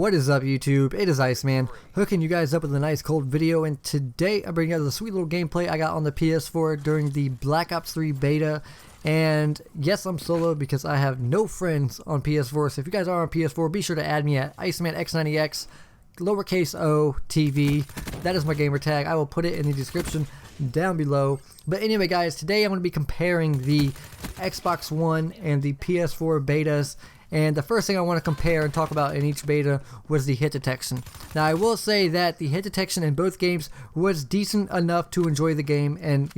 What is up, YouTube? It is Iceman, hooking you guys up with a nice cold video, and today I'm bringing you guys a sweet little gameplay I got on the PS4 during the Black Ops 3 beta. And yes, I'm solo because I have no friends on PS4, so if you guys are on PS4, be sure to add me at ICEMANX90XoTV. That is my gamer tag. I will put it in the description down below. But anyway, guys, today I'm going to be comparing the Xbox One and the PS4 betas. And the first thing I want to compare and talk about in each beta was the hit detection. Now, I will say that the hit detection in both games was decent enough to enjoy the game and,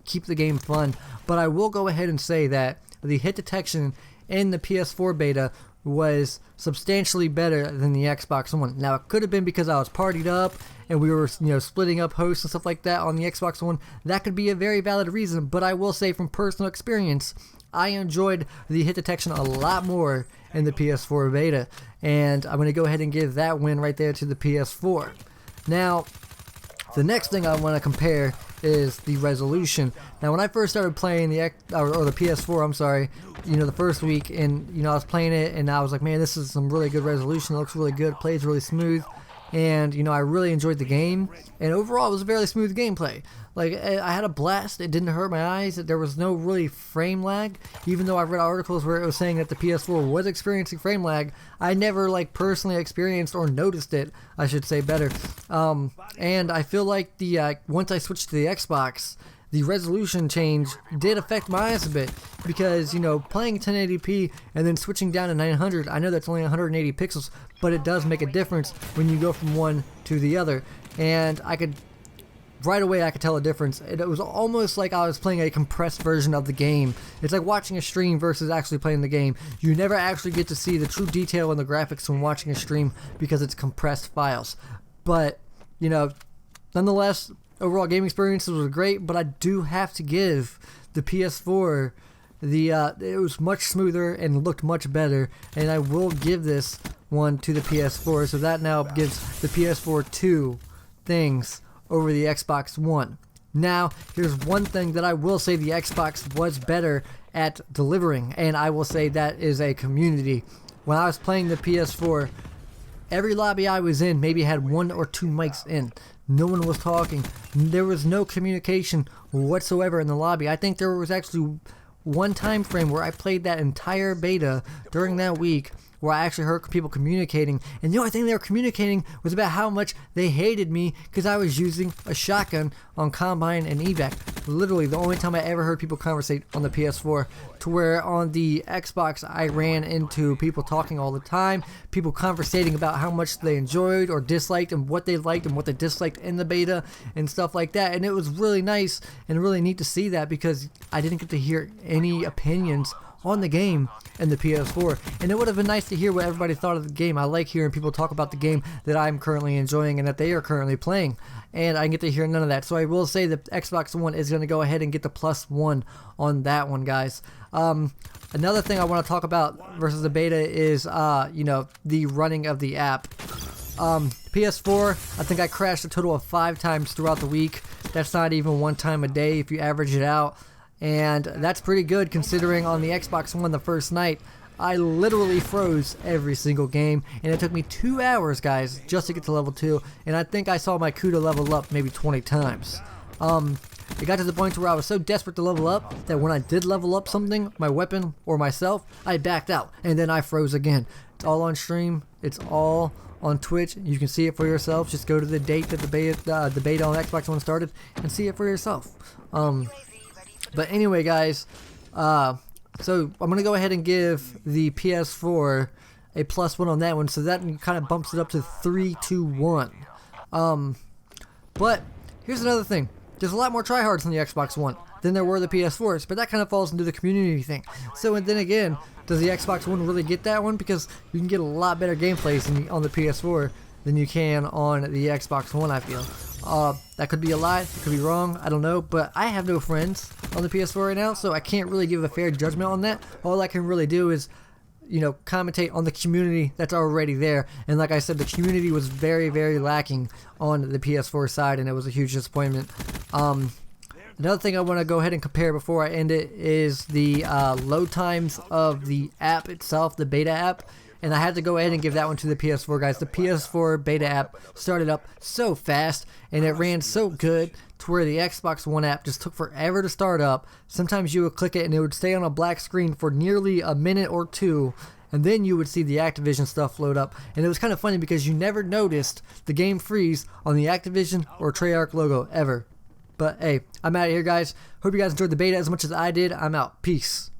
keep the game fun. But I will go ahead and say that the hit detection in the PS4 beta was substantially better than the Xbox One. Now, it could have been because I was partied up and we were, splitting up hosts and stuff like that on the Xbox One. That could be a very valid reason, but I will say from personal experience, I enjoyed the hit detection a lot more in the PS4 beta, and I'm going to go ahead and give that win right there to the PS4. Now, the next thing I want to compare is the resolution. Now, when I first started playing the PS4, I'm sorry, the first week, and I was playing it, and I was like, man, this is some really good resolution. It looks really good, plays really smooth, and I really enjoyed the game. And overall, it was a very smooth gameplay. Like, I had a blast. It didn't hurt my eyes. There was no really frame lag. Even though I read articles where it was saying that the PS4 was experiencing frame lag, I never personally experienced or noticed it, I should say better. And I feel like once I switched to the Xbox, the resolution change did affect my eyes a bit, because playing 1080p and then switching down to 900, I know that's only 180 pixels, but it does make a difference when you go from one to the other. And right away I could tell a difference. It was almost like I was playing a compressed version of the game. It's like watching a stream versus actually playing the game. You never actually get to see the true detail in the graphics when watching a stream because it's compressed files. But nonetheless, overall game experiences was great, but I do have to give the PS4 it was much smoother and looked much better, and I will give this one to the PS4. So that now gives the PS4 two things over the Xbox One. Now, here's one thing that I will say the Xbox was better at delivering, and I will say that is a community. When I was playing the PS4, every lobby I was in maybe had one or two mics in. No one was talking. There was no communication whatsoever in the lobby. I think there was actually one time frame where I played that entire beta during that week where I actually heard people communicating, and the only thing they were communicating was about how much they hated me because I was using a shotgun on Combine and Evac. Literally the only time I ever heard people conversate on the PS4, to where on the Xbox I ran into people talking all the time, people conversating about how much they enjoyed or disliked and what they liked and what they disliked in the beta and stuff like that. And it was really nice and really neat to see that, because I didn't get to hear any opinions on the game in the PS4, and it would have been nice to hear what everybody thought of the game. I like hearing people talk about the game that I'm currently enjoying and that they are currently playing, and I get to hear none of that. So I will say the Xbox One is going to go ahead and get the +1 on that one, guys. Another thing I want to talk about versus the beta is the running of the app. PS4, I think I crashed a total of 5 times throughout the week. That's not even one time a day if you average it out. And that's pretty good considering on the Xbox One the first night, I literally froze every single game, and it took me 2 hours, guys, just to get to level 2, and I think I saw my CUDA level up maybe 20 times. It got to the point where I was so desperate to level up that when I did level up something, my weapon or myself, I backed out, and then I froze again. It's all on stream, it's all on Twitch. You can see it for yourself. Just go to the date that the beta on Xbox One started and see it for yourself. But anyway, guys, so I'm going to go ahead and give the PS4 a +1 on that one, so that kind of bumps it up to 3-2-1. But here's another thing. There's a lot more tryhards on the Xbox One than there were the PS4s, but that kind of falls into the community thing. So, and then again, does the Xbox One really get that one? Because you can get a lot better gameplays on the PS4 than you can on the Xbox One, I feel. That could be a lie, it could be wrong, I don't know, but I have no friends on the PS4 right now, so I can't really give a fair judgment on that. All I can really do is, commentate on the community that's already there, and like I said, the community was very, very lacking on the PS4 side, and it was a huge disappointment. Another thing I want to go ahead and compare before I end it is the load times of the app itself, the beta app. and I had to go ahead and give that one to the PS4 guys. The PS4 beta app started up so fast, and it ran so good to where the Xbox One app just took forever to start up. Sometimes you would click it and it would stay on a black screen for nearly a minute or two, and then you would see the Activision stuff load up. And it was kind of funny because you never noticed the game freeze on the Activision or Treyarch logo ever. But hey, I'm out of here, guys. Hope you guys enjoyed the beta as much as I did. I'm out. Peace.